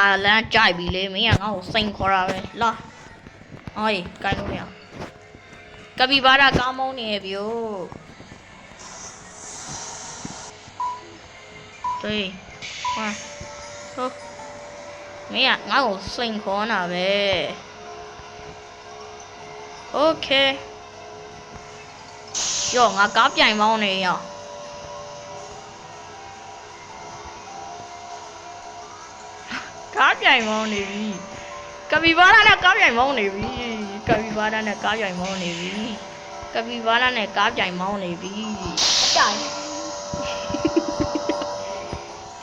ငါလမ်းကြိုက်ပြီလေမင်းကငါ့ကိုစိန်ခေါ်တာပဲလာအေးကိုင်းလို့မရကပီဘာရာကောင်းမုန်းနေပြီ哦对哇好မင်းကငါ့ကိုစိန်ခေါ်တာပဲโอเคယောငါကားပြိုင်မောင်းနေရကားပြိုင်မောင်းနေပြီကပီဘာရာနဲ့ကားပြိုင်မောင်းနေပြီကပီဘာရာနဲ့ကားပြိုင်မောင်းနေပြီကပီဘာရာနဲ့ကားပြိုင်မောင်းနေပြီအကြိုင်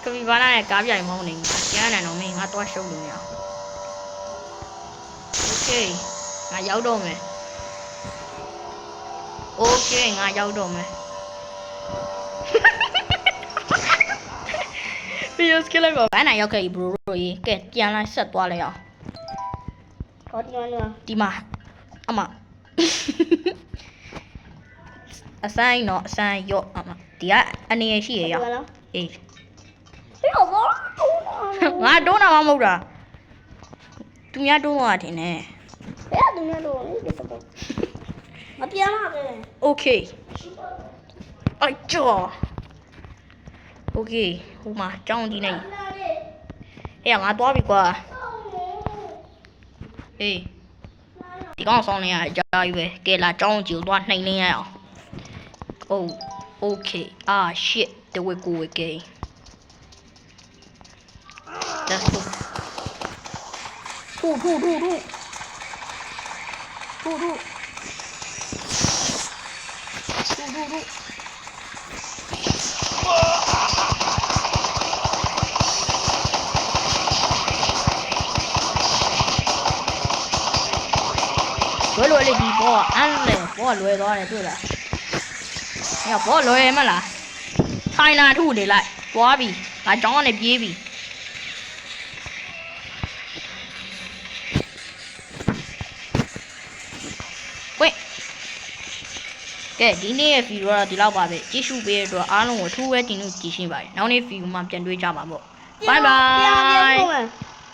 ကပီဘာရာနဲ့ကားပြိုင်မောင်းနေကျန်းတယ်တော့မင်းငါတော့ရှုပ်လို့မရโอเคငါရောက်တော့မယ်โอเคငါရောက်တော့မယ်ဒီစကလေးကဘယ်နိုင်ရောက်ခဲ့ပြီ bro ရေကဲပြန်လိုက်ဆက်သွားလိုက်အောင်ဟောဒီမှာအမအဆိုင်တော့အဆိုင်ရော့အမဒီကအနေရရှိရရအေးငါတွန်းတာမဟုတ်တာသူများတွန်းသွားတယ်နဲ့ဘယ်ကသူများတွန်းလဲဒီစပေါ်မပြန်လာပဲโอเคအိုက်ကြောโอเคဟိုမှာကြောင်းဒီနေအေးငါသွားပြီကွာအေးဒီကောင်ဆောင်နေရအကြာကြီးပဲကဲလာကြောင်းကြည့်သွားနှိမ်လင်းရအောင် oh okay ah shit the way go again let's go 吐လွယ်လေးဒီဘောအန်းလေဘောလွယ်သွားတယ်တွေ့လားညဘောလွယ်မလားထိုင်လာထုနေလိုက်သွားပြီငါကြောင်းကနေပြေးပြီဝေးကဲဒီနေ့ရဲ့ဗီဒီယိုကတော့ဒီလောက်ပါပဲကြည့်ရှုပေးတဲ့အတွက်အားလုံးကိုအထူးပဲတင်လို့ကြည့်ရှင်းပါတယ်နောက်နေ့ဗီဒီယိုမှာပြန်တွေ့ကြပါပေါ့ဘိုင်ဘိုင်